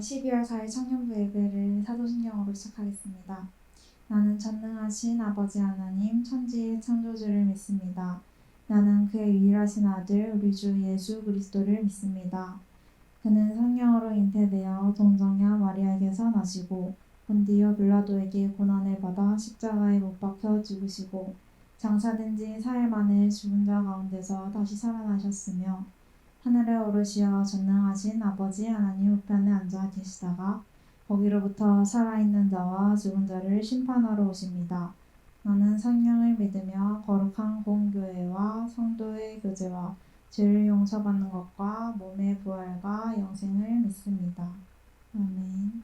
12월 4일 청년부 예배를 사도신경으로 시작하겠습니다. 나는 전능하신 아버지 하나님 천지의 창조주를 믿습니다. 나는 그의 유일하신 아들 우리 주 예수 그리스도를 믿습니다. 그는 성령으로 잉태되어 동정녀 마리아에게서 나시고 본디오 빌라도에게 고난을 받아 십자가에 못 박혀 죽으시고 장사된 지 4일 만에 죽은 자 가운데서 다시 살아나셨으며 하늘에 오르시어 전능하신 아버지 하나님 우편에 앉아 계시다가 거기로부터 살아있는 자와 죽은 자를 심판하러 오십니다. 나는 성령을 믿으며 거룩한 공교회와 성도의 교제와 죄를 용서받는 것과 몸의 부활과 영생을 믿습니다. 아멘.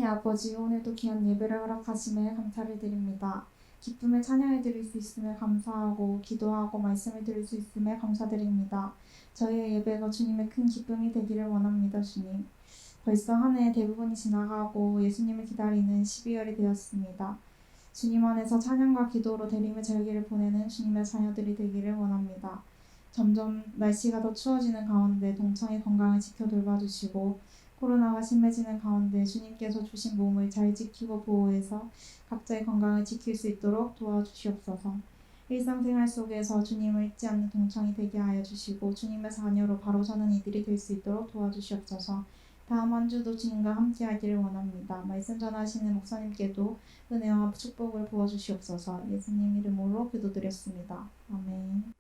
아버지, 오늘도 귀한 예배를 허락하심에 감사를 드립니다. 기쁨의 찬양을 드릴 수 있음에 감사하고 기도하고 말씀을 드릴 수 있음에 감사드립니다. 저희의 예배가 주님의 큰 기쁨이 되기를 원합니다. 주님. 벌써 한 해 대부분이 지나가고 예수님을 기다리는 12월이 되었습니다. 주님 안에서 찬양과 기도로 대림의 절기를 보내는 주님의 자녀들이 되기를 원합니다. 점점 날씨가 더 추워지는 가운데 동창의 건강을 지켜 돌봐주시고 코로나가 심해지는 가운데 주님께서 주신 몸을 잘 지키고 보호해서 각자의 건강을 지킬 수 있도록 도와주시옵소서. 일상생활 속에서 주님을 잊지 않는 동창이 되게 하여 주시고 주님의 자녀로 바로 서는 이들이 될 수 있도록 도와주시옵소서. 다음 한 주도 주님과 함께 하기를 원합니다. 말씀 전하시는 목사님께도 은혜와 축복을 부어주시옵소서. 예수님 이름으로 기도드렸습니다. 아멘.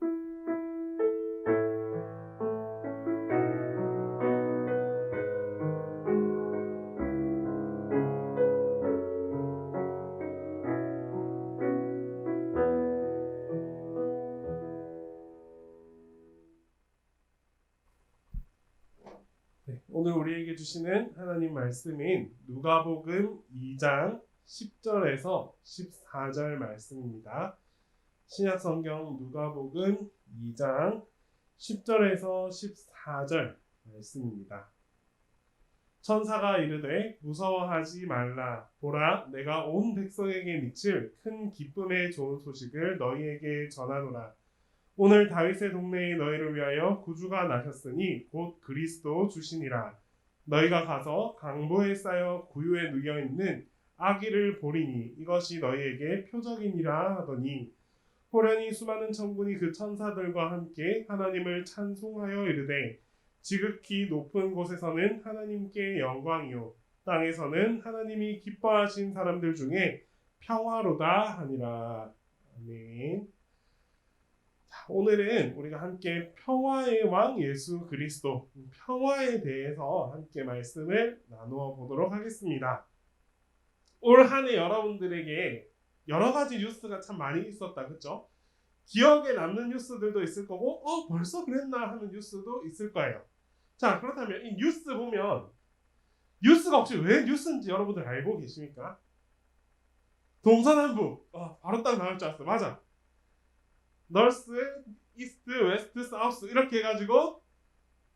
네, 오늘 우리에게 주시는 하나님 말씀인 누가복음 2장 10절에서 14절 말씀입니다. 신약성경 누가복음 2장 10절에서 14절 말씀입니다. 천사가 이르되 무서워하지 말라. 보라, 내가 온 백성에게 미칠 큰 기쁨의 좋은 소식을 너희에게 전하노라. 오늘 다윗의 동네에 너희를 위하여 구주가 나셨으니 곧 그리스도 주시니라. 너희가 가서 강보에 쌓여 구유에 누워 있는 아기를 보리니 이것이 너희에게 표적이니라 하더니 호련히 수많은 천군이 그 천사들과 함께 하나님을 찬송하여 이르되 지극히 높은 곳에서는 하나님께 영광이요 땅에서는 하나님이 기뻐하신 사람들 중에 평화로다 하니라. 아멘. 오늘은 우리가 함께 평화의 왕 예수 그리스도, 평화에 대해서 함께 말씀을 나누어 보도록 하겠습니다. 올 한 해 여러분들에게 여러 가지 뉴스가 참 많이 있었다, 그렇죠? 기억에 남는 뉴스들도 있을 거고, 벌써 그랬나 하는 뉴스도 있을 거예요. 자, 그렇다면 이 뉴스 보면 뉴스가 혹시 왜 뉴스인지 여러분들 알고 계십니까? 동서남북, 바로 딱 나올 줄 알았어. 맞아. 너스, 이스트, 웨스트, 사우스 이렇게 해가지고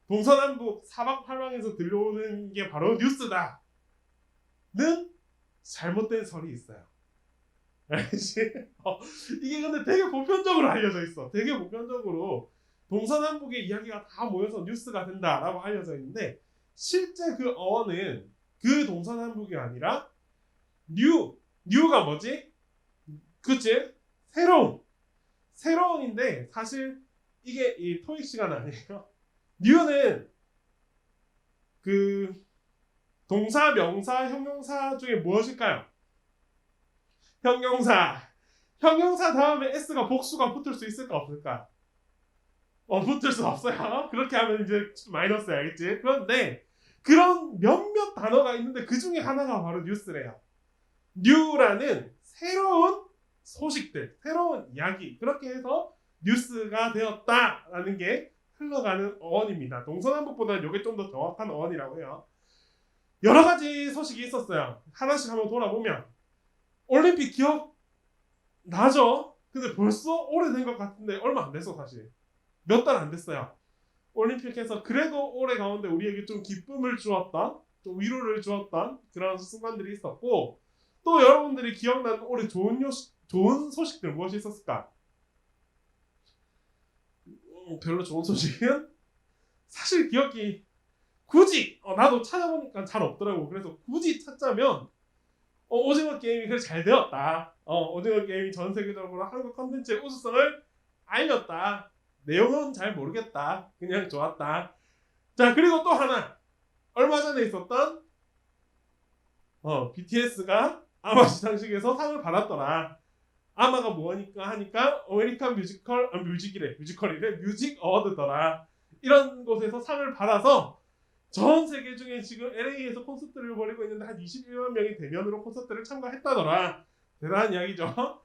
동서남북 사방팔방에서 들려오는 게 바로 뉴스다 는 잘못된 설이 있어요. 이게 근데 되게 보편적으로 알려져 있어. 되게 보편적으로 동서남북의 이야기가 다 모여서 뉴스가 된다라고 알려져 있는데 실제 그 어원은 그 동서남북이 아니라 뉴가 뭐지? 그치? 새로운인데 사실 이게 이 토익 시간 아니에요. 뉴는 그 동사, 명사, 형용사 중에 무엇일까요? 형용사 다음에 s가 복수가 붙을 수 있을까 없을까? 붙을 수 없어요. 그렇게 하면 이제 마이너스야, 알겠지? 그런데 그런 몇몇 단어가 있는데 그 중에 하나가 바로 뉴스래요. 뉴라는 새로운 소식들, 새로운 이야기, 그렇게 해서 뉴스가 되었다라는 게 흘러가는 어원입니다. 동서남북보다는 이게 좀 더 정확한 어원이라고 해요. 여러 가지 소식이 있었어요. 하나씩 한번 돌아보면 올림픽 기억 나죠? 근데 벌써 오래된 것 같은데 얼마 안 됐어. 사실 몇 달 안 됐어요. 올림픽에서 그래도 올해 가운데 우리에게 좀 기쁨을 주었던, 좀 위로를 주었던 그런 순간들이 있었고, 또 여러분들이 기억나는 올해 좋은 소식들 무엇이 있었을까? 별로 좋은 소식은 사실 기억이 굳이 나도 찾아보니까 잘 없더라고. 그래서 굳이 찾자면 오징어 게임이 그래 잘 되었다. 오징어 게임이 전 세계적으로 한국 컨텐츠의 우수성을 알렸다. 내용은 잘 모르겠다. 그냥 좋았다. 자, 그리고 또 하나 얼마 전에 있었던 BTS가 아마 시상식에서 상을 받았더라. 아마가 뭐니까 하니까 아메리칸 뮤지컬이래. 뮤직 어워드더라. 이런 곳에서 상을 받아서 전 세계 중에 지금 LA에서 콘서트를 벌이고 있는데 한 21만 명이 대면으로 콘서트를 참가했다더라. 대단한 이야기죠.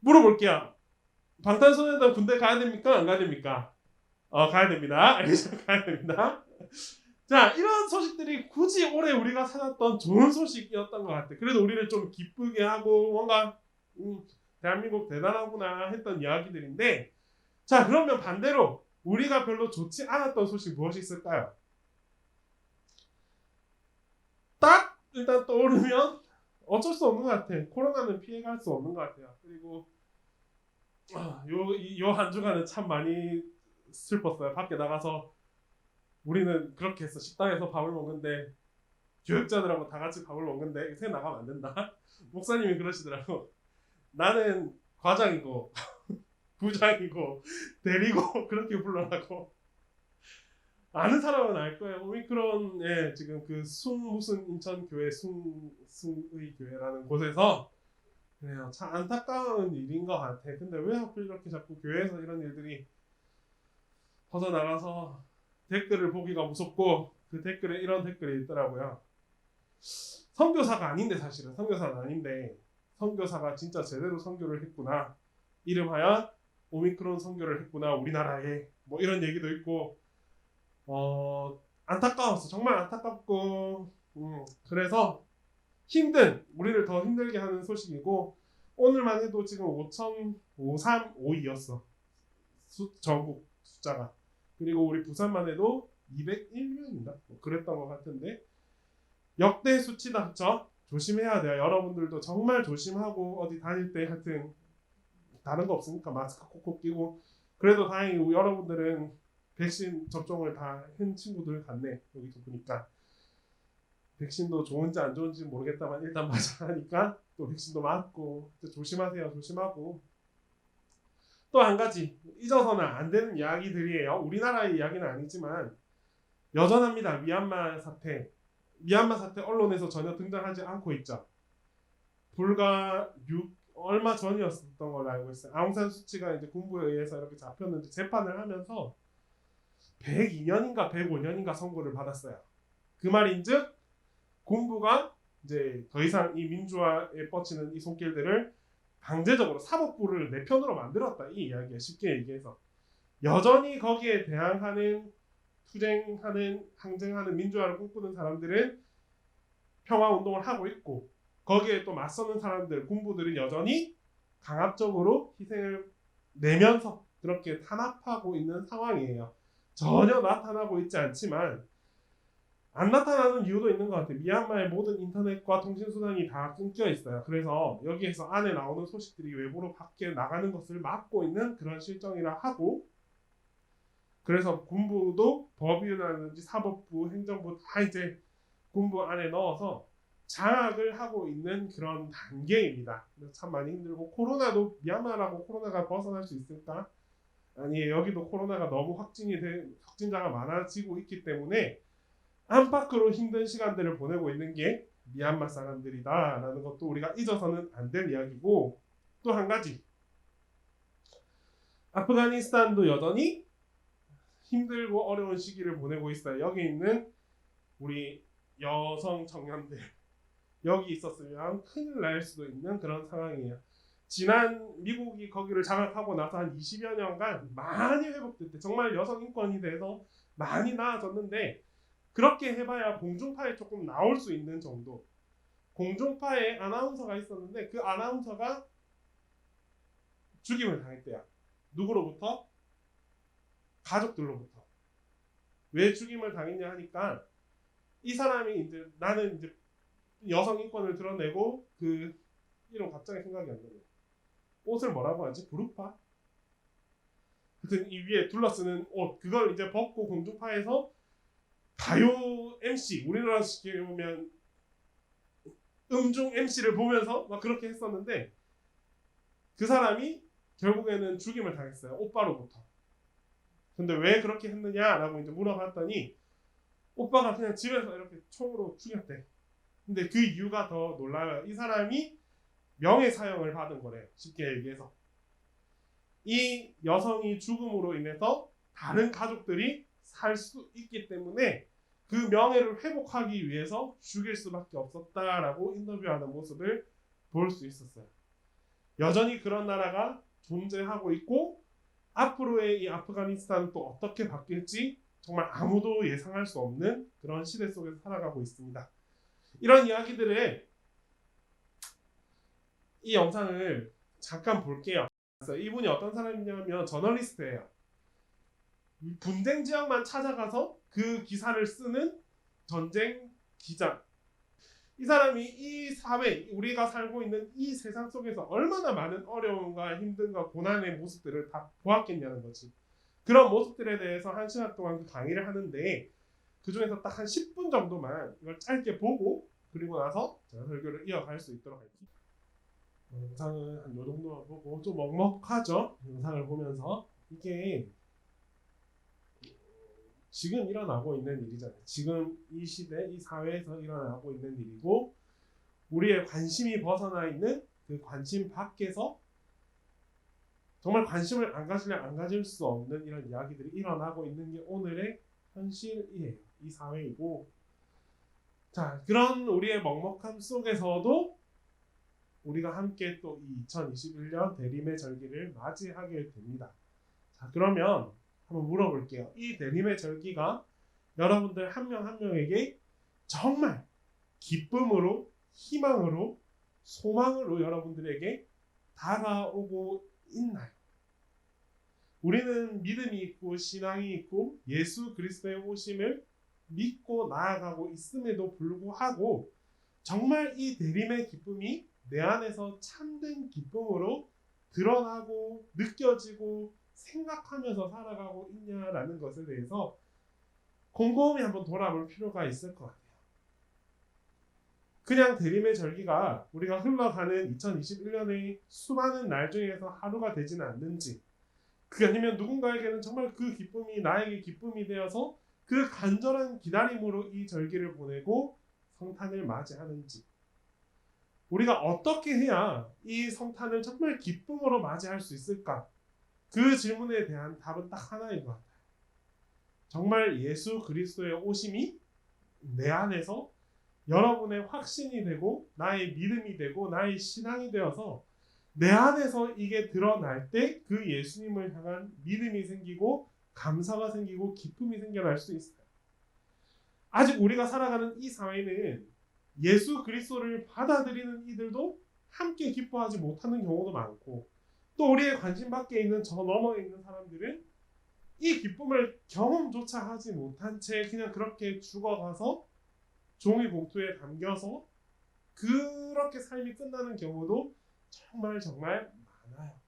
물어볼게요. 방탄소년단 군대 가야 됩니까? 안 가야 됩니까? 가야 됩니다. 알겠죠? 가야 됩니다. 자, 이런 소식들이 굳이 올해 우리가 찾았던 좋은 소식이었던 것 같아. 그래도 우리를 좀 기쁘게 하고 뭔가 대한민국 대단하구나 했던 이야기들인데, 자, 그러면 반대로 우리가 별로 좋지 않았던 소식 무엇이 있을까요? 딱 일단 떠오르면 어쩔 수 없는 것 같아. 코로나는 피해갈 수 없는 것 같아요. 그리고 요 한 주간은 참 많이 슬펐어요. 밖에 나가서 우리는 그렇게 했어. 식당에서 밥을 먹는데 교육자들하고 다 같이 밥을 먹는데 새 나가면 안 된다. 목사님이 그러시더라고. 나는 과장이고 부장이고 대리고 그렇게 불러라고. 아는 사람은 알 거예요. 오미크론에 지금 그 무슨 인천 교회 순의 교회라는 곳에서 그래요. 참 안타까운 일인 것 같아. 근데 왜 하필 이렇게 자꾸 교회에서 이런 일들이 퍼져나가서 댓글을 보기가 무섭고 그 댓글에 이런 댓글이 있더라고요. 선교사가 아닌데 사실은 선교사는 아닌데 선교사가 진짜 제대로 선교를 했구나. 이름하여 오미크론 선교를 했구나 우리나라에. 뭐 이런 얘기도 있고 안타까웠어. 정말 안타깝고 그래서 우리를 더 힘들게 하는 소식이고 오늘만 해도 지금 5,352였어. 전국 숫자가. 그리고 우리 부산만 해도 201명인가? 뭐 그랬던 것 같은데 역대 수치다. 그쵸? 조심해야 돼요. 여러분들도 정말 조심하고 어디 다닐 때 하여튼 다른 거 없으니까 마스크 콕콕 끼고 그래도 다행히 여러분들은 백신 접종을 다 한 친구들 같네. 여기서 보니까 백신도 좋은지 안 좋은지 모르겠다만 일단 맞아 하니까 또 백신도 맞고 조심하세요. 조심하고 또 한 가지 잊어서는 안 되는 이야기들이에요. 우리나라의 이야기는 아니지만 여전합니다. 미얀마 사태 언론에서 전혀 등장하지 않고 있죠. 불과 얼마 전이었던 걸로 알고 있어요. 아웅산 수치가 이제 군부에 의해서 이렇게 잡혔는데 재판을 하면서 102년인가 105년인가 선고를 받았어요. 그 말인즉 군부가 이제 더 이상 이 민주화에 뻗치는 이 손길들을 강제적으로 사법부를 내 편으로 만들었다. 이 이야기야. 쉽게 얘기해서 여전히 거기에 대항하는 투쟁하는 항쟁하는 민주화를 꿈꾸는 사람들은 평화운동을 하고 있고 거기에 또 맞서는 사람들 군부들은 여전히 강압적으로 희생을 내면서 그렇게 탄압하고 있는 상황이에요. 전혀 나타나고 있지 않지만 안 나타나는 이유도 있는 것 같아요. 미얀마의 모든 인터넷과 통신수단이 다 끊겨 있어요. 그래서 여기에서 안에 나오는 소식들이 외부로 밖에 나가는 것을 막고 있는 그런 실정이라 하고 그래서 군부도 법이라든지 사법부, 행정부 다 이제 군부 안에 넣어서 장악을 하고 있는 그런 단계입니다. 그래서 참 많이 힘들고 코로나도 미얀마라고 코로나가 벗어날 수 있을까? 아니에요. 여기도 코로나가 너무 확진자가 많아지고 있기 때문에 안팎으로 힘든 시간들을 보내고 있는 게 미얀마 사람들이다라는 것도 우리가 잊어서는 안 될 이야기고 또 한 가지 아프가니스탄도 여전히 힘들고 어려운 시기를 보내고 있어요. 여기 있는 우리 여성 청년들 여기 있었으면 큰일 날 수도 있는 그런 상황이에요. 지난 미국이 거기를 장악하고 나서 한 20여 년간 많이 회복됐대. 정말 여성 인권이 돼서 많이 나아졌는데 그렇게 해봐야 공중파에 조금 나올 수 있는 정도. 공중파에 아나운서가 있었는데 그 아나운서가 죽임을 당했대요. 누구로부터? 가족들로부터. 왜 죽임을 당했냐 하니까 이 사람이 이제 나는 이제 여성 인권을 드러내고 그 이름 갑자기 생각이 안 나네. 옷을 뭐라고 하지? 부르파? 하여튼 이 위에 둘러쓰는 옷 그걸 이제 벗고 공중파에서 가요 MC 우리나라 식으로 보면 음중 MC를 보면서 막 그렇게 했었는데 그 사람이 결국에는 죽임을 당했어요. 오빠로부터. 근데 왜 그렇게 했느냐라고 이제 물어봤더니 오빠가 그냥 집에서 이렇게 총으로 죽였대. 근데 그 이유가 더 놀라워요. 이 사람이 명예사형을 받은 거래요. 쉽게 얘기해서. 이 여성이 죽음으로 인해서 다른 가족들이 살 수 있기 때문에 그 명예를 회복하기 위해서 죽일 수밖에 없었다라고 인터뷰하는 모습을 볼 수 있었어요. 여전히 그런 나라가 존재하고 있고 앞으로의 이 아프가니스탄은 또 어떻게 바뀔지 정말 아무도 예상할 수 없는 그런 시대 속에서 살아가고 있습니다. 이런 이야기들을 이 영상을 잠깐 볼게요. 이분이 어떤 사람이냐면 저널리스트예요. 분쟁 지역만 찾아가서 그 기사를 쓰는 전쟁 기자. 이 사람이 이 사회, 우리가 살고 있는 이 세상 속에서 얼마나 많은 어려움과 힘듦과 고난의 모습들을 다 보았겠냐는 거지. 그런 모습들에 대해서 1시간 동안 그 강의를 하는데 그 중에서 딱 한 10분 정도만 이걸 짧게 보고 그리고 나서 제가 설교를 이어갈 수 있도록 할게요. 영상은 한 요 정도만 보고 좀 먹먹하죠? 영상을 보면서 이게 지금 일어나고 있는 일이잖아요. 지금 이 시대, 이 사회에서 일어나고 있는 일이고 우리의 관심이 벗어나 있는 그 관심 밖에서 정말 관심을 안 가지면 안 가질 수 없는 이런 이야기들이 일어나고 있는 게 오늘의 현실이에요. 이 사회이고 자 그런 우리의 먹먹함 속에서도 우리가 함께 또 2021년 대림의 절기를 맞이하게 됩니다. 자 그러면 한번 물어볼게요. 이 대림의 절기가 여러분들 한 명 한 명에게 정말 기쁨으로, 희망으로, 소망으로 여러분들에게 다가오고 있나요? 우리는 믿음이 있고 신앙이 있고 예수 그리스도의 오심을 믿고 나아가고 있음에도 불구하고 정말 이 대림의 기쁨이 내 안에서 참된 기쁨으로 드러나고 느껴지고 생각하면서 살아가고 있냐라는 것에 대해서 곰곰이 한번 돌아볼 필요가 있을 것 같아요. 그냥 대림의 절기가 우리가 흘러가는 2021년의 수많은 날 중에서 하루가 되지는 않는지 그게 아니면 누군가에게는 정말 그 기쁨이 나에게 기쁨이 되어서 그 간절한 기다림으로 이 절기를 보내고 성탄을 맞이하는지 우리가 어떻게 해야 이 성탄을 정말 기쁨으로 맞이할 수 있을까? 그 질문에 대한 답은 딱 하나인 것 같아요. 정말 예수 그리스도의 오심이 내 안에서 여러분의 확신이 되고 나의 믿음이 되고 나의 신앙이 되어서 내 안에서 이게 드러날 때 그 예수님을 향한 믿음이 생기고 감사가 생기고 기쁨이 생겨날 수 있어요. 아직 우리가 살아가는 이 사회는 예수 그리스도를 받아들이는 이들도 함께 기뻐하지 못하는 경우도 많고 또 우리의 관심 밖에 있는 저 너머에 있는 사람들은 이 기쁨을 경험조차 하지 못한 채 그냥 그렇게 죽어가서 종이 봉투에 담겨서 그렇게 삶이 끝나는 경우도 정말 많아요.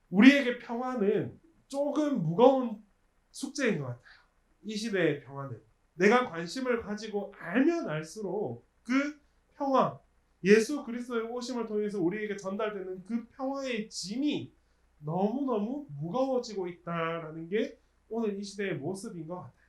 우리에게 평화는 조금 무거운 숙제인 것 같아요. 이 시대의 평화는 내가 관심을 가지고 알면 알수록 그 평화, 예수 그리스도의 오심을 통해서 우리에게 전달되는 그 평화의 짐이 너무너무 무거워지고 있다라는 게 오늘 이 시대의 모습인 것 같아요.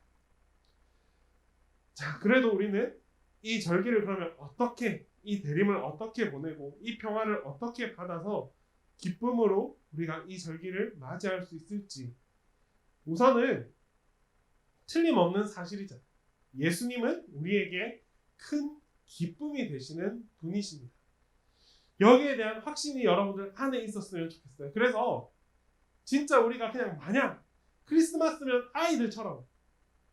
자, 그래도 우리는 이 절기를 그러면 어떻게 이 대림을 어떻게 보내고 이 평화를 어떻게 받아서 기쁨으로 우리가 이 절기를 맞이할 수 있을지 우선은 틀림없는 사실이죠. 예수님은 우리에게 큰 기쁨이 되시는 분이십니다. 여기에 대한 확신이 여러분들 안에 있었으면 좋겠어요. 그래서 진짜 우리가 그냥 마냥 크리스마스면 아이들처럼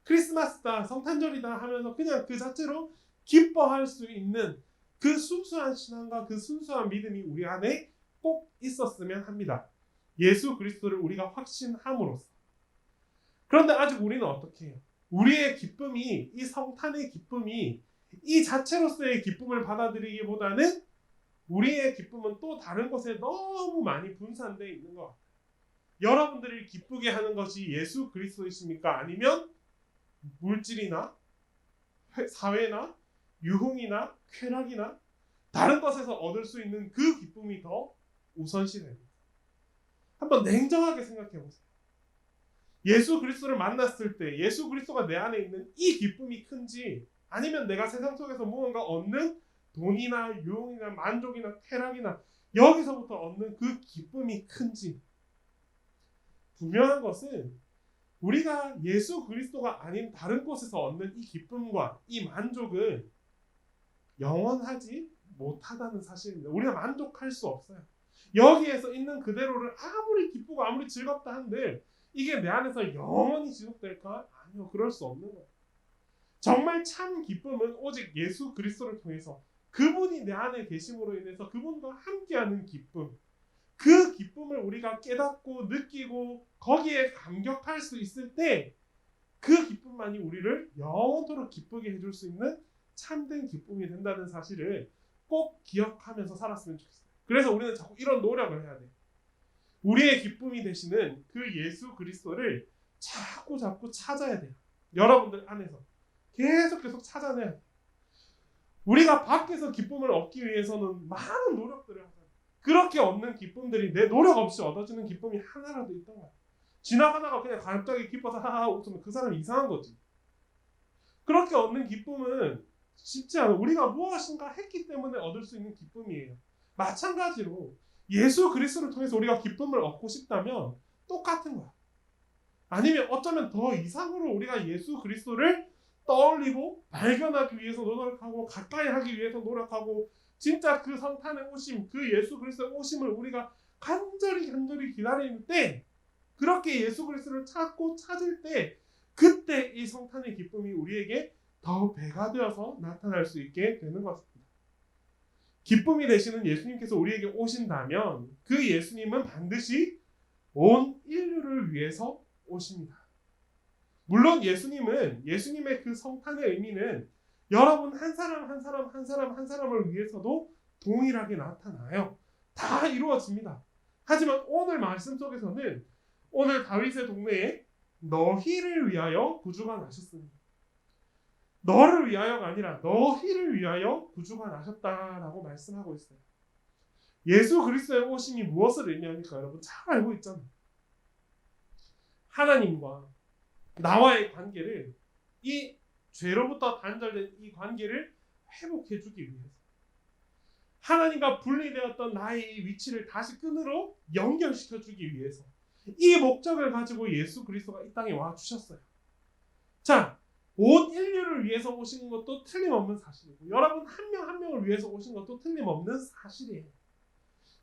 크리스마스다 성탄절이다 하면서 그냥 그 자체로 기뻐할 수 있는 그 순수한 신앙과 그 순수한 믿음이 우리 안에 꼭 있었으면 합니다. 예수 그리스도를 우리가 확신함으로써. 그런데 아직 우리는 어떻게 해요? 우리의 기쁨이 이 성탄의 기쁨이 이 자체로서의 기쁨을 받아들이기보다는 우리의 기쁨은 또 다른 곳에 너무 많이 분산되어 있는 것 같아요. 여러분들을 기쁘게 하는 것이 예수 그리스도이십니까? 아니면 물질이나 사회나 유흥이나 쾌락이나 다른 것에서 얻을 수 있는 그 기쁨이 더 우선시됩니다. 한번 냉정하게 생각해 보세요. 예수 그리스도를 만났을 때 예수 그리스도가 내 안에 있는 이 기쁨이 큰지 아니면 내가 세상 속에서 무언가 얻는 돈이나 유흥이나 만족이나 쾌락이나 여기서부터 얻는 그 기쁨이 큰지 분명한 것은 우리가 예수 그리스도가 아닌 다른 곳에서 얻는 이 기쁨과 이 만족은 영원하지 못하다는 사실입니다. 우리가 만족할 수 없어요. 여기에서 있는 그대로를 아무리 기쁘고 아무리 즐겁다 한들 이게 내 안에서 영원히 지속될까? 아니요, 그럴 수 없는 거예요. 정말 참 기쁨은 오직 예수 그리스도를 통해서 그분이 내 안에 계심으로 인해서 그분과 함께하는 기쁨, 그 기쁨을 우리가 깨닫고 느끼고 거기에 감격할 수 있을 때 그 기쁨만이 우리를 영원토록 기쁘게 해줄 수 있는 참된 기쁨이 된다는 사실을 꼭 기억하면서 살았으면 좋겠어요. 그래서 우리는 자꾸 이런 노력을 해야 돼요. 우리의 기쁨이 되시는 그 예수 그리스도를 자꾸 찾아야 돼요. 여러분들 안에서 계속 찾아내야 돼요. 우리가 밖에서 기쁨을 얻기 위해서는 많은 노력들을 하잖아요. 그렇게 얻는 기쁨들이 내 노력 없이 얻어지는 기쁨이 하나라도 있던 거야. 지나가다가 그냥 갑자기 기뻐서 하하 웃으면 그 사람이 이상한 거지. 그렇게 얻는 기쁨은 쉽지 않아. 우리가 무엇인가 했기 때문에 얻을 수 있는 기쁨이에요. 마찬가지로 예수 그리스도를 통해서 우리가 기쁨을 얻고 싶다면 똑같은 거야. 아니면 어쩌면 더 이상으로 우리가 예수 그리스도를 떠올리고 발견하기 위해서 노력하고 가까이 하기 위해서 노력하고 진짜 그 성탄의 오심, 그 예수 그리스도의 오심을 우리가 간절히 기다리는 때, 그렇게 예수 그리스도를 찾을 때, 그때 이 성탄의 기쁨이 우리에게 더 배가 되어서 나타날 수 있게 되는 것입니다. 기쁨이 되시는 예수님께서 우리에게 오신다면 그 예수님은 반드시 온 인류를 위해서 오십니다. 물론 예수님의 그 성탄의 의미는 여러분 한 사람을 위해서도 동일하게 나타나요. 다 이루어집니다. 하지만 오늘 말씀 속에서는 오늘 다윗의 동네에 너희를 위하여 구주가 나셨습니다. 너를 위하여가 아니라 너희를 위하여 구주가 나셨다라고 말씀하고 있어요. 예수 그리스도의 오심이 무엇을 의미합니까? 여러분 잘 알고 있잖아요. 하나님과 나와의 관계를, 이 죄로부터 단절된 이 관계를 회복해주기 위해서, 하나님과 분리되었던 나의 이 위치를 다시 끈으로 연결시켜주기 위해서 이 목적을 가지고 예수 그리스도가 이 땅에 와 주셨어요. 자, 온 인류를 위해서 오신 것도 틀림없는 사실이고 여러분 한 명 한 명을 위해서 오신 것도 틀림없는 사실이에요.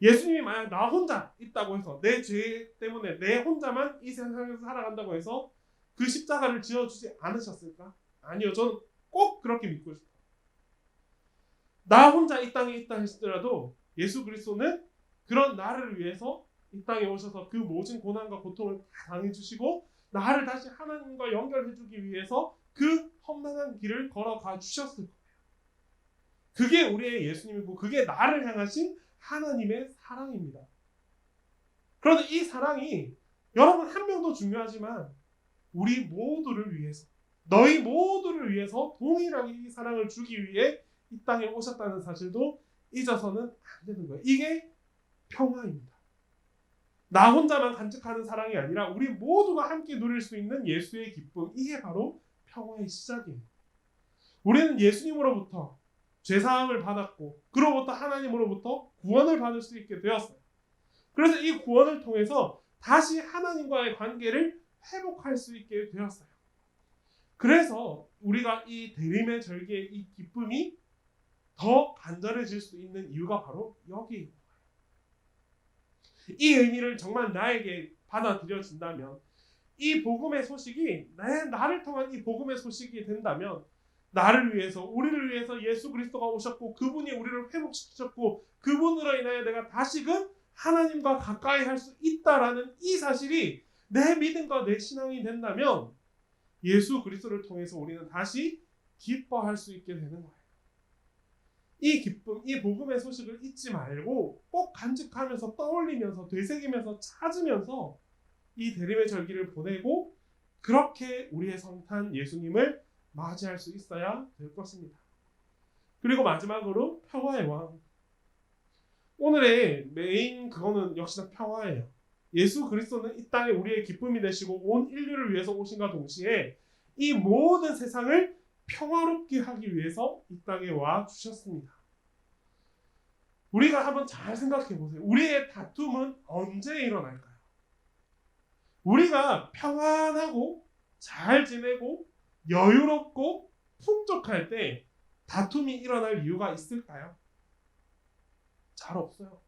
예수님이 만약 나 혼자 있다고 해서 내 죄 때문에 내 혼자만 이 세상에서 살아간다고 해서 그 십자가를 지어주지 않으셨을까? 아니요. 저는 꼭 그렇게 믿고 싶어요. 나 혼자 이 땅에 있다 했더라도 예수 그리스도는 그런 나를 위해서 이 땅에 오셔서 그 모든 고난과 고통을 다 당해주시고 나를 다시 하나님과 연결해주기 위해서 그 험난한 길을 걸어가 주셨을 거예요. 그게 우리의 예수님이고 그게 나를 향하신 하나님의 사랑입니다. 그런데 이 사랑이 여러분 한 명도 중요하지만 우리 모두를 위해서, 너희 모두를 위해서 동일하게 이 사랑을 주기 위해 이 땅에 오셨다는 사실도 잊어서는 안 되는 거예요. 이게 평화입니다. 나 혼자만 간직하는 사랑이 아니라 우리 모두가 함께 누릴 수 있는 예수의 기쁨, 이게 바로 평화의 시작입니다. 우리는 예수님으로부터 죄사함을 받았고 그로부터 하나님으로부터 구원을 받을 수 있게 되었어요. 그래서 이 구원을 통해서 다시 하나님과의 관계를 회복할 수 있게 되었어요. 그래서 우리가 이 대림의 절기의 이 기쁨이 더 간절해질 수 있는 이유가 바로 여기에 있는 거예요. 이 의미를 정말 나에게 받아들여진다면, 이 복음의 소식이 나를 통한 이 복음의 소식이 된다면, 나를 위해서, 우리를 위해서 예수 그리스도가 오셨고 그분이 우리를 회복시키셨고 그분으로 인하여 내가 다시금 하나님과 가까이 할 수 있다라는 이 사실이 내 믿음과 내 신앙이 된다면 예수 그리스도를 통해서 우리는 다시 기뻐할 수 있게 되는 거예요. 이 기쁨, 이 복음의 소식을 잊지 말고 꼭 간직하면서 떠올리면서 되새기면서 찾으면서 이 대림의 절기를 보내고 그렇게 우리의 성탄 예수님을 맞이할 수 있어야 될 것입니다. 그리고 마지막으로 평화의 왕. 오늘의 메인 그거는 역시나 평화예요. 예수 그리스도는 이 땅에 우리의 기쁨이 되시고 온 인류를 위해서 오신과 동시에 이 모든 세상을 평화롭게 하기 위해서 이 땅에 와 주셨습니다. 우리가 한번 잘 생각해 보세요. 우리의 다툼은 언제 일어날까요? 우리가 평안하고 잘 지내고 여유롭고 풍족할 때 다툼이 일어날 이유가 있을까요? 잘 없어요.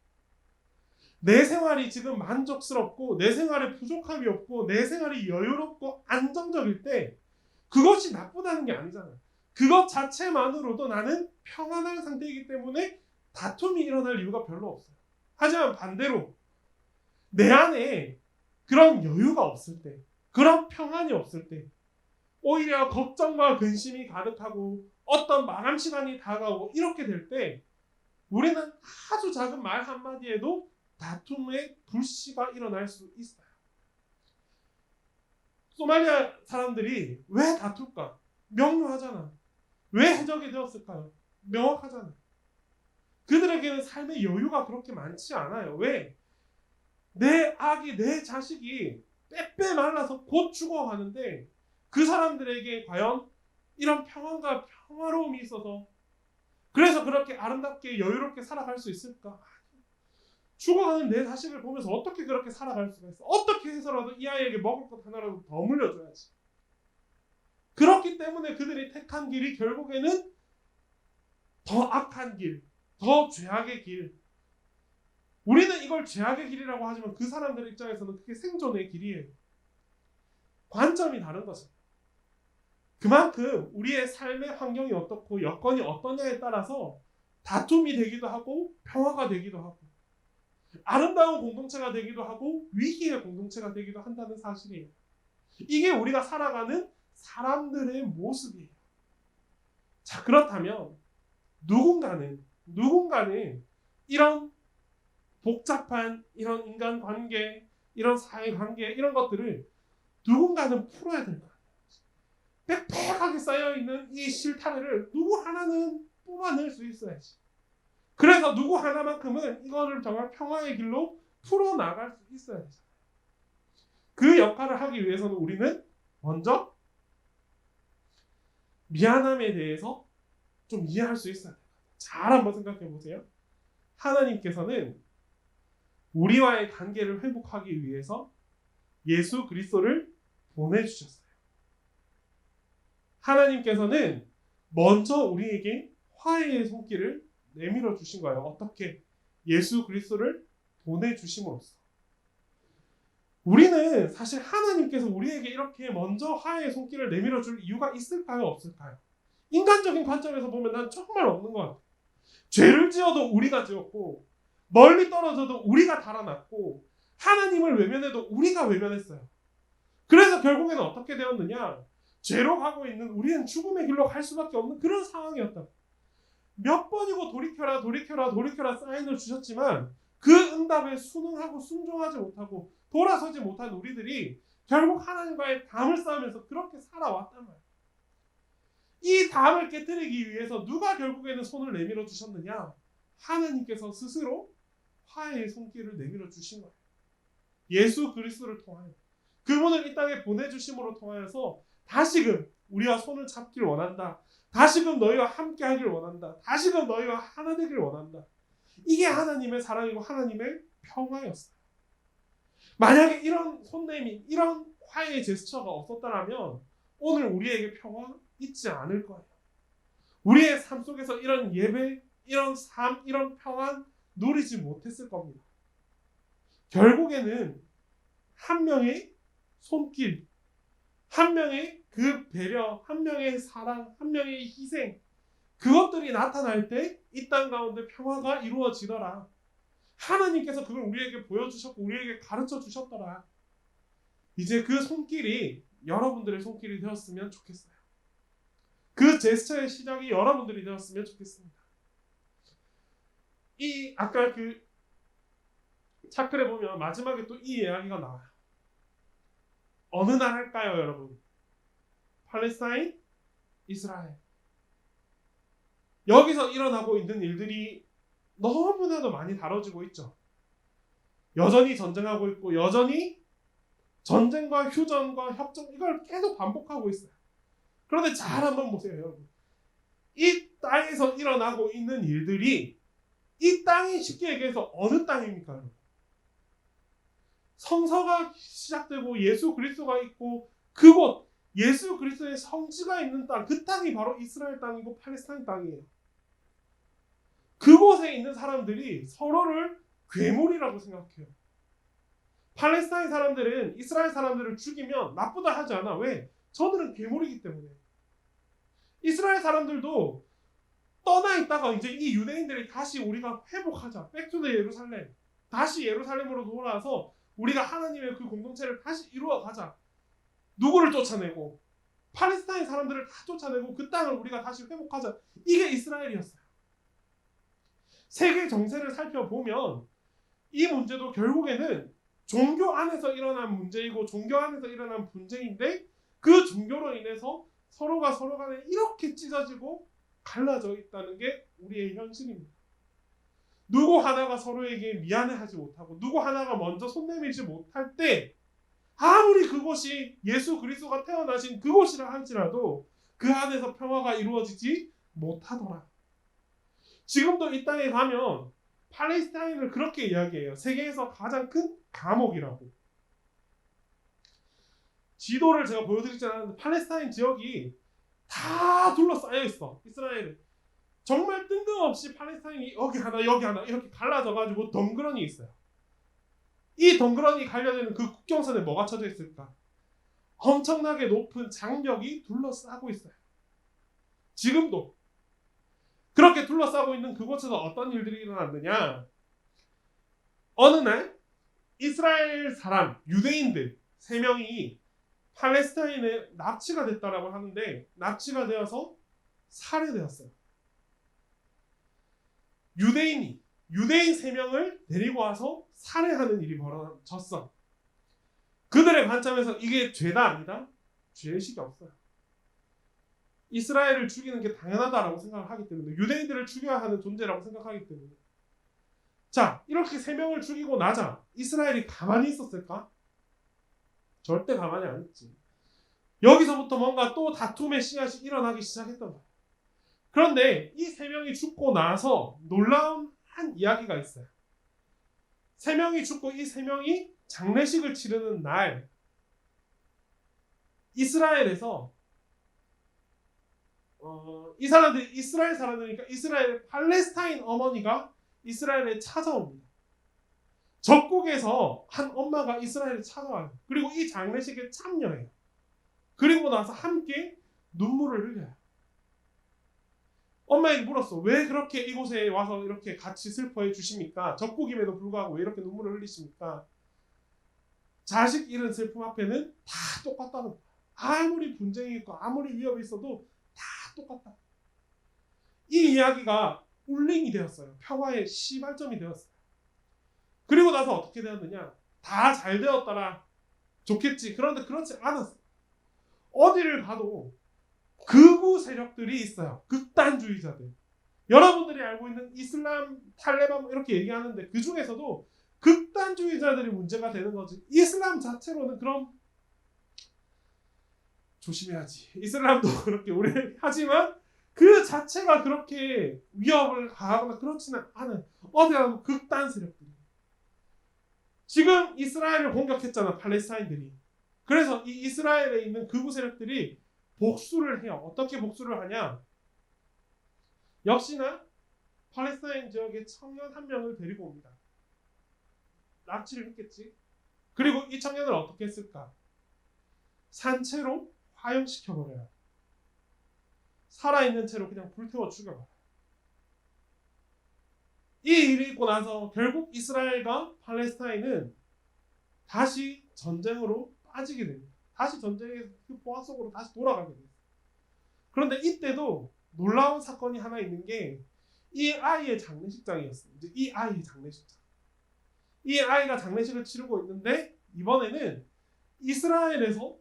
내 생활이 지금 만족스럽고 내 생활에 부족함이 없고 내 생활이 여유롭고 안정적일 때 그것이 나쁘다는 게 아니잖아요. 그것 자체만으로도 나는 평안한 상태이기 때문에 다툼이 일어날 이유가 별로 없어요. 하지만 반대로 내 안에 그런 여유가 없을 때, 그런 평안이 없을 때 오히려 걱정과 근심이 가득하고 어떤 마감 시간이 다가오고 이렇게 될 때 우리는 아주 작은 말 한마디에도 다툼의 불씨가 일어날 수 있어요. 소말리아 사람들이 왜 다툴까? 명료하잖아. 왜 해적이 되었을까요? 명확하잖아. 그들에게는 삶의 여유가 그렇게 많지 않아요. 왜? 내 아기, 내 자식이 빼빼 말라서 곧 죽어가는데 그 사람들에게 과연 이런 평안과 평화로움이 있어서 그래서 그렇게 아름답게 여유롭게 살아갈 수 있을까? 죽어가는 내 자식을 보면서 어떻게 그렇게 살아갈 수가 있어? 어떻게 해서라도 이 아이에게 먹을 것 하나라도 더 물려줘야지. 그렇기 때문에 그들이 택한 길이 결국에는 더 악한 길, 더 죄악의 길. 우리는 이걸 죄악의 길이라고 하지만 그 사람들 입장에서는 그게 생존의 길이에요. 관점이 다른 거죠. 그만큼 우리의 삶의 환경이 어떻고 여건이 어떠냐에 따라서 다툼이 되기도 하고 평화가 되기도 하고 아름다운 공동체가 되기도 하고 위기의 공동체가 되기도 한다는 사실이에요. 이게 우리가 살아가는 사람들의 모습이에요. 자, 그렇다면 누군가는 이런 복잡한 이런 인간관계, 이런 사회관계 이런 것들을 누군가는 풀어야 될 것 같아요. 빽빽하게 쌓여있는 이 실타래를 누구 하나는 뽑아낼 수 있어야지. 그래서 누구 하나만큼은 이거를 정말 평화의 길로 풀어나갈 수 있어야 되잖아요. 그 역할을 하기 위해서는 우리는 먼저 미안함에 대해서 좀 이해할 수 있어야 돼요. 잘 한번 생각해 보세요. 하나님께서는 우리와의 관계를 회복하기 위해서 예수 그리스도를 보내주셨어요. 하나님께서는 먼저 우리에게 화해의 손길을 내밀어 주신 거예요. 어떻게? 예수 그리스도를 보내주심으로써. 우리는 사실 하나님께서 우리에게 이렇게 먼저 화해의 손길을 내밀어 줄 이유가 있을까요? 없을까요? 인간적인 관점에서 보면 난 정말 없는 것 같아요. 죄를 지어도 우리가 지었고 멀리 떨어져도 우리가 달아났고 하나님을 외면해도 우리가 외면했어요. 그래서 결국에는 어떻게 되었느냐? 죄로 가고 있는 우리는 죽음의 길로 갈 수밖에 없는 그런 상황이었다. 몇 번이고 돌이켜라 사인을 주셨지만 그 응답에 순응하고 순종하지 못하고 돌아서지 못한 우리들이 결국 하나님과의 담을 쌓으면서 그렇게 살아왔단 말이에요. 이 담을 깨뜨리기 위해서 누가 결국에는 손을 내밀어 주셨느냐? 하나님께서 스스로 화해의 손길을 내밀어 주신 거예요. 예수 그리스도를 통하여 그분을 이 땅에 보내주심으로 통하여서 다시금 우리와 손을 잡길 원한다. 다시금 너희와 함께 하길 원한다. 다시금 너희와 하나 되길 원한다. 이게 하나님의 사랑이고 하나님의 평화였어요. 만약에 이런 손냄이 이런 화해의 제스처가 없었다면 오늘 우리에게 평화 있지 않을 거예요. 우리의 삶 속에서 이런 예배, 이런 삶, 이런 평안 누리지 못했을 겁니다. 결국에는 한 명의 손길, 한 명의 그 배려, 한 명의 사랑, 한 명의 희생 그것들이 나타날 때 이 땅 가운데 평화가 이루어지더라. 하나님께서 그걸 우리에게 보여주셨고 우리에게 가르쳐 주셨더라. 이제 그 손길이 여러분들의 손길이 되었으면 좋겠어요. 그 제스처의 시작이 여러분들이 되었으면 좋겠습니다. 이 아까 그 차클에 보면 마지막에 또 이 이야기가 나와요. 어느 나라일까요, 여러분? 팔레스타인, 이스라엘. 여기서 일어나고 있는 일들이 너무나도 많이 다뤄지고 있죠. 여전히 전쟁하고 있고 여전히 전쟁과 휴전과 협정 이걸 계속 반복하고 있어요. 그런데 잘 한번 보세요, 여러분. 이 땅에서 일어나고 있는 일들이 이 땅이 쉽게 얘기해서 어느 땅입니까, 여러분? 성서가 시작되고 예수 그리스도가 있고 그곳 예수 그리스도의 성지가 있는 땅, 그 땅이 바로 이스라엘 땅이고 팔레스타인 땅이에요. 그곳에 있는 사람들이 서로를 괴물이라고 생각해요. 팔레스타인 사람들은 이스라엘 사람들을 죽이면 나쁘다 하지 않아. 왜? 저들은 괴물이기 때문에. 이스라엘 사람들도 떠나 있다가 이제 이 유대인들이 다시 우리가 회복하자. 백투더 예루살렘. 다시 예루살렘으로 돌아와서 우리가 하나님의 그 공동체를 다시 이루어 가자. 누구를 쫓아내고 팔레스타인 사람들을 다 쫓아내고 그 땅을 우리가 다시 회복하자. 이게 이스라엘이었어요. 세계 정세를 살펴보면 이 문제도 결국에는 종교 안에서 일어난 문제이고 종교 안에서 일어난 분쟁인데 그 종교로 인해서 서로가 서로 간에 이렇게 찢어지고 갈라져 있다는 게 우리의 현실입니다. 누구 하나가 서로에게 미안해하지 못하고 누구 하나가 먼저 손 내밀지 못할 때 아무리 그곳이 예수 그리스도가 태어나신 그곳이라 할지라도 그 안에서 평화가 이루어지지 못하더라. 지금도 이 땅에 가면 팔레스타인을 그렇게 이야기해요. 세계에서 가장 큰 감옥이라고. 지도를 제가 보여드리지 않았는데 팔레스타인 지역이 다 둘러싸여 있어. 이스라엘은. 정말 뜬금없이 팔레스타인이 여기 하나 이렇게 갈라져가지고 덩그러니 있어요. 이 덩그러니 갈려지는 그 국경선에 뭐가 쳐져 있을까? 엄청나게 높은 장벽이 둘러싸고 있어요. 지금도. 그렇게 둘러싸고 있는 그곳에서 어떤 일들이 일어났느냐? 어느 날 이스라엘 사람, 유대인들 3명이 팔레스타인에 납치가 됐다라고 하는데 납치가 되어서 살해되었어요. 유대인 3명을 데리고 와서 살해하는 일이 벌어졌어. 그들의 관점에서 이게 죄다 아니다? 죄의식이 없어요. 이스라엘을 죽이는 게 당연하다라고 생각을 하기 때문에 유대인들을 죽여야 하는 존재라고 생각하기 때문에 자, 이렇게 3명을 죽이고 나자 이스라엘이 가만히 있었을까? 절대 가만히 안 있지. 여기서부터 뭔가 또 다툼의 씨앗이 일어나기 시작했던 거야. 그런데 이 3명이 죽고 나서 놀라운 한 이야기가 있어요. 3명이 죽고 이 3명이 장례식을 치르는 날 이스라엘에서 이 사람들이 이스라엘 사람들이니까 이스라엘 팔레스타인 어머니가 이스라엘에 찾아옵니다. 적국에서 한 엄마가 이스라엘에 찾아와요. 그리고 이 장례식에 참여해요. 그리고 나서 함께 눈물을 흘려요. 엄마에게 물었어. 왜 그렇게 이곳에 와서 이렇게 같이 슬퍼해 주십니까? 적국임에도 불구하고 왜 이렇게 눈물을 흘리십니까? 자식 잃은 슬픔 앞에는 다 똑같다는 거야. 아무리 분쟁이 있고 아무리 위협이 있어도 다 똑같다. 이 이야기가 울링이 되었어요. 평화의 시발점이 되었어요. 그리고 나서 어떻게 되었느냐? 다 잘 되었더라. 좋겠지. 그런데 그렇지 않았어. 어디를 가도 극우 세력들이 있어요. 극단주의자들. 여러분들이 알고 있는 이슬람, 탈레반 이렇게 얘기하는데 그 중에서도 극단주의자들이 문제가 되는 거지. 이슬람 자체로는 그럼 조심해야지. 이슬람도 그렇게 우리 하지만 그 자체가 그렇게 위협을 가하거나 그렇지는 않은 어디 가도 극단 세력들이. 지금 이스라엘을 공격했잖아, 팔레스타인들이. 그래서 이 이스라엘에 있는 극우 세력들이 복수를 해요. 어떻게 복수를 하냐? 역시나 팔레스타인 지역의 청년 한 명을 데리고 옵니다. 납치를 했겠지. 그리고 이 청년을 어떻게 했을까? 산채로 화형시켜버려요. 살아있는 채로 그냥 불태워 죽여버려요. 이 일이 있고 나서 결국 이스라엘과 팔레스타인은 다시 전쟁으로 빠지게 됩니다. 다시 전쟁의 그 보화 속으로 다시 돌아가게 돼요. 그런데 이때도 놀라운 사건이 하나 있는 게 이 아이의 장례식장이었어요. 이제 이 아이의 장례식장. 이 아이가 장례식을 치르고 있는데 이번에는 이스라엘에서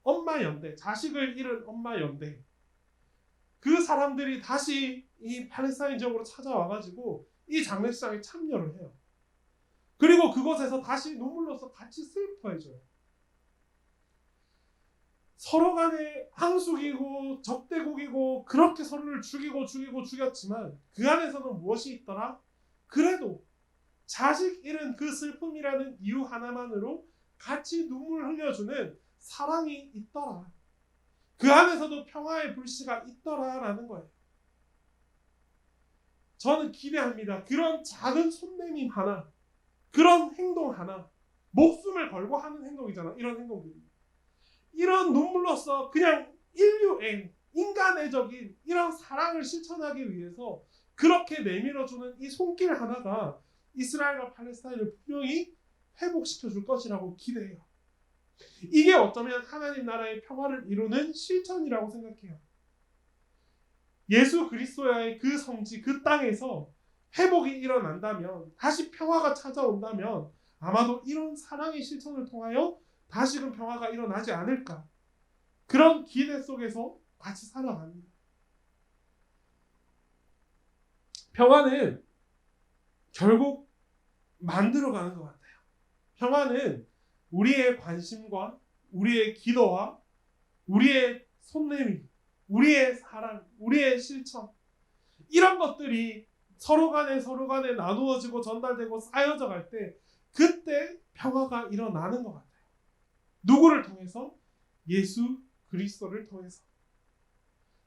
엄마 연대, 자식을 잃은 엄마 연대 그 사람들이 다시 이 팔레스타인 지역으로 찾아와가지고 이 장례식장에 참여를 해요. 그리고 그곳에서 다시 눈물로서 같이 슬퍼해줘요. 서로 간에 항숙이고 적대국이고 그렇게 서로를 죽였지만 그 안에서는 무엇이 있더라? 그래도 자식 잃은 그 슬픔이라는 이유 하나만으로 같이 눈물 흘려주는 사랑이 있더라. 그 안에서도 평화의 불씨가 있더라라는 거예요. 저는 기대합니다. 그런 작은 손내밈 하나, 그런 행동 하나, 목숨을 걸고 하는 행동이잖아. 이런 행동들이. 이런 눈물로써 그냥 인류의 인간애적인 이런 사랑을 실천하기 위해서 그렇게 내밀어주는 이 손길 하나가 이스라엘과 팔레스타인을 분명히 회복시켜 줄 것이라고 기대해요. 이게 어쩌면 하나님 나라의 평화를 이루는 실천이라고 생각해요. 예수 그리스도의 그 성지, 그 땅에서 회복이 일어난다면, 다시 평화가 찾아온다면 아마도 이런 사랑의 실천을 통하여 다시금 평화가 일어나지 않을까. 그런 기대 속에서 같이 살아갑니다. 평화는 결국 만들어가는 것 같아요. 평화는 우리의 관심과 우리의 기도와 우리의 손내밀, 우리의 사랑, 우리의 실천, 이런 것들이 서로 간에 나누어지고 전달되고 쌓여져 갈 때 그때 평화가 일어나는 것 같아요. 누구를 통해서? 예수 그리스도를 통해서.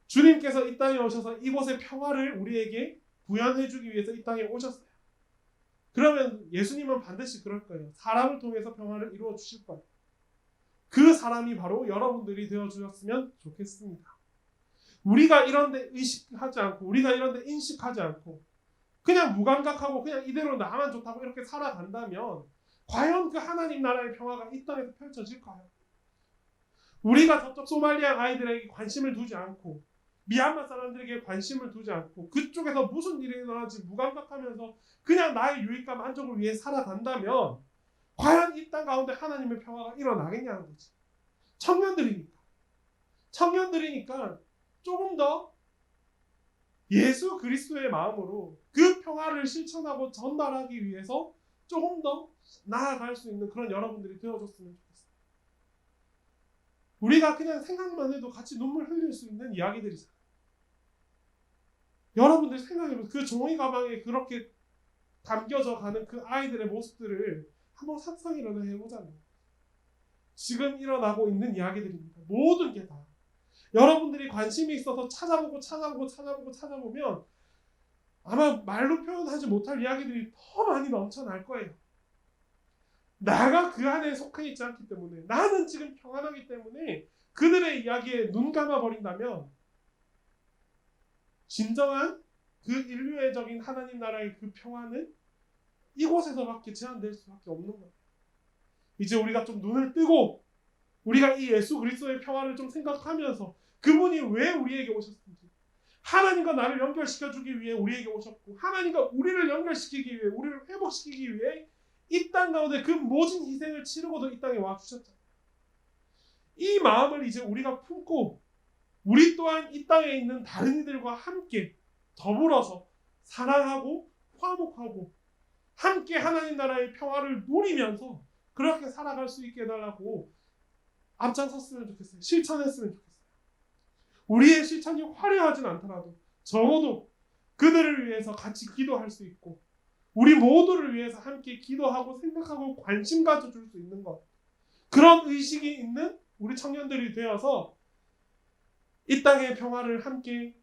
주님께서 이 땅에 오셔서 이곳의 평화를 우리에게 구현해 주기 위해서 이 땅에 오셨어요. 그러면 예수님은 반드시 그럴 거예요. 사람을 통해서 평화를 이루어 주실 거예요. 그 사람이 바로 여러분들이 되어 주셨으면 좋겠습니다. 우리가 이런 데 의식하지 않고, 우리가 이런 데 인식하지 않고 그냥 무감각하고 그냥 이대로 나만 좋다고 이렇게 살아간다면 과연 그 하나님 나라의 평화가 이 땅에서 펼쳐질까요? 우리가 저쪽 소말리아 아이들에게 관심을 두지 않고, 미얀마 사람들에게 관심을 두지 않고, 그쪽에서 무슨 일이 일어나는지 무감각하면서 그냥 나의 유익과 만족을 위해 살아간다면 과연 이 땅 가운데 하나님의 평화가 일어나겠냐는 거지. 청년들이니까 조금 더 예수 그리스도의 마음으로 그 평화를 실천하고 전달하기 위해서 조금 더 나아갈 수 있는 그런 여러분들이 되어줬으면 좋겠어요. 우리가 그냥 생각만 해도 같이 눈물 흘릴 수 있는 이야기들이잖아요. 여러분들 생각해보세요. 그 종이 가방에 그렇게 담겨져 가는 그 아이들의 모습들을 한번 상상이라도 해보자면 지금 일어나고 있는 이야기들입니다. 모든 게 다. 여러분들이 관심이 있어서 찾아보면 아마 말로 표현하지 못할 이야기들이 더 많이 넘쳐날 거예요. 나가 그 안에 속해 있지 않기 때문에, 나는 지금 평안하기 때문에 그들의 이야기에 눈 감아버린다면 진정한 그 인류애적인 하나님 나라의 그 평화는 이곳에서밖에 제한될 수밖에 없는 거예요. 이제 우리가 좀 눈을 뜨고 우리가 이 예수 그리스도의 평화를 좀 생각하면서 그분이 왜 우리에게 오셨는지, 하나님과 나를 연결시켜주기 위해 우리에게 오셨고, 하나님과 우리를 연결시키기 위해, 우리를 회복시키기 위해 이 땅 가운데 그 모진 희생을 치르고도 이 땅에 와주셨잖아요. 이 마음을 이제 우리가 품고 우리 또한 이 땅에 있는 다른 이들과 함께 더불어서 사랑하고 화목하고 함께 하나님 나라의 평화를 누리면서 그렇게 살아갈 수 있게 해달라고 앞장섰으면 좋겠어요. 실천했으면 좋겠어요. 우리의 실천이 화려하진 않더라도 적어도 그들을 위해서 같이 기도할 수 있고, 우리 모두를 위해서 함께 기도하고 생각하고 관심 가져줄 수 있는 것, 그런 의식이 있는 우리 청년들이 되어서 이 땅의 평화를 함께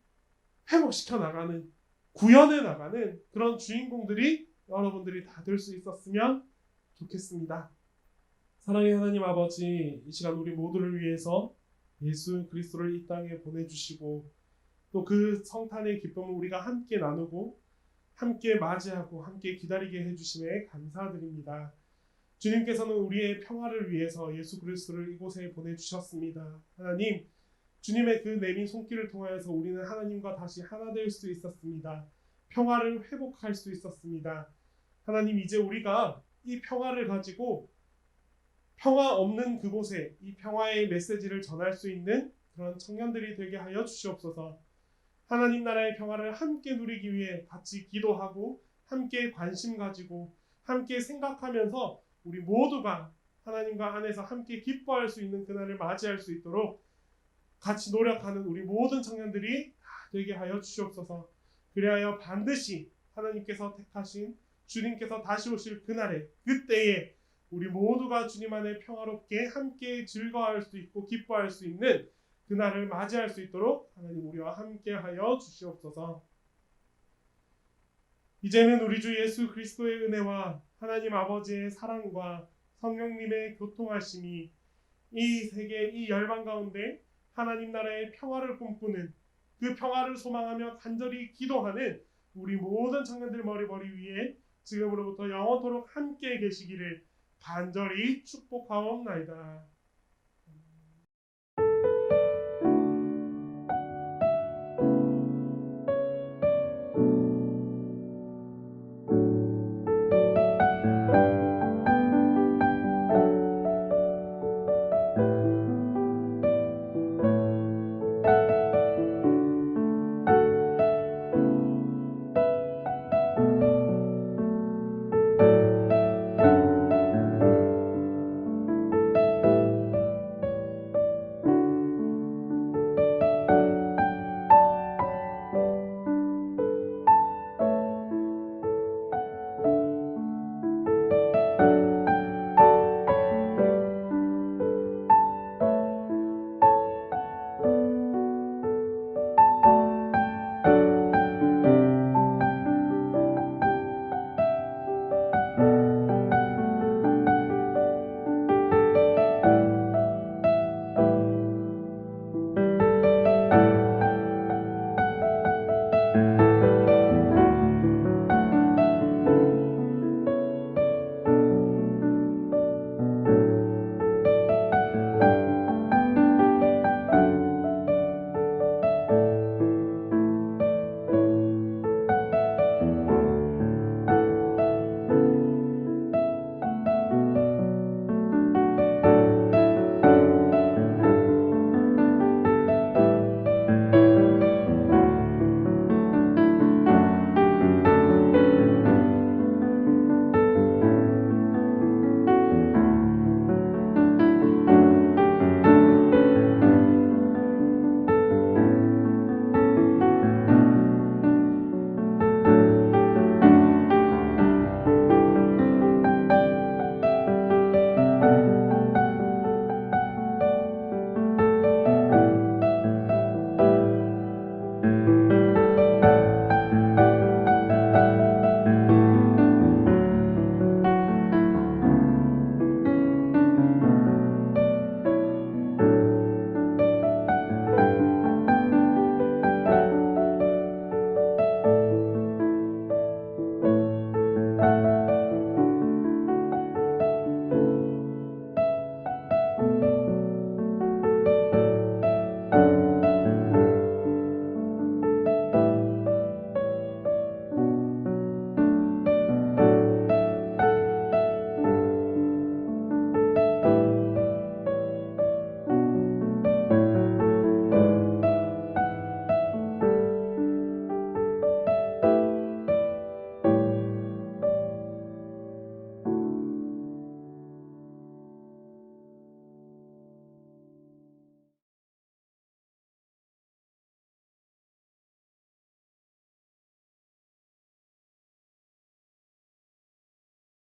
회복시켜 나가는, 구현해 나가는 그런 주인공들이 여러분들이 다 될 수 있었으면 좋겠습니다. 사랑의 하나님 아버지, 이 시간 우리 모두를 위해서 예수 그리스도를 이 땅에 보내주시고 또 그 성탄의 기쁨을 우리가 함께 나누고 함께 맞이하고 함께 기다리게 해주심에 감사드립니다. 주님께서는 우리의 평화를 위해서 예수 그리스도를 이곳에 보내주셨습니다. 하나님, 주님의 그 내민 손길을 통하여서 우리는 하나님과 다시 하나 될 수 있었습니다. 평화를 회복할 수 있었습니다. 하나님, 이제 우리가 이 평화를 가지고 평화 없는 그곳에 이 평화의 메시지를 전할 수 있는 그런 청년들이 되게 하여 주시옵소서. 하나님 나라의 평화를 함께 누리기 위해 같이 기도하고 함께 관심 가지고 함께 생각하면서 우리 모두가 하나님과 안에서 함께 기뻐할 수 있는 그날을 맞이할 수 있도록 같이 노력하는 우리 모든 청년들이 다 되게 하여 주시옵소서. 그리하여 반드시 하나님께서 택하신 주님께서 다시 오실 그날에, 그때에 우리 모두가 주님 안에 평화롭게 함께 즐거워할 수 있고 기뻐할 수 있는 그날을 맞이할 수 있도록 하나님 우리와 함께 하여 주시옵소서. 이제는 우리 주 예수 그리스도의 은혜와 하나님 아버지의 사랑과 성령님의 교통하심이 이 세계 이 열방 가운데 하나님 나라의 평화를 꿈꾸는 그 평화를 소망하며 간절히 기도하는 우리 모든 청년들 머리 위에 지금으로부터 영원토록 함께 계시기를 간절히 축복하옵나이다.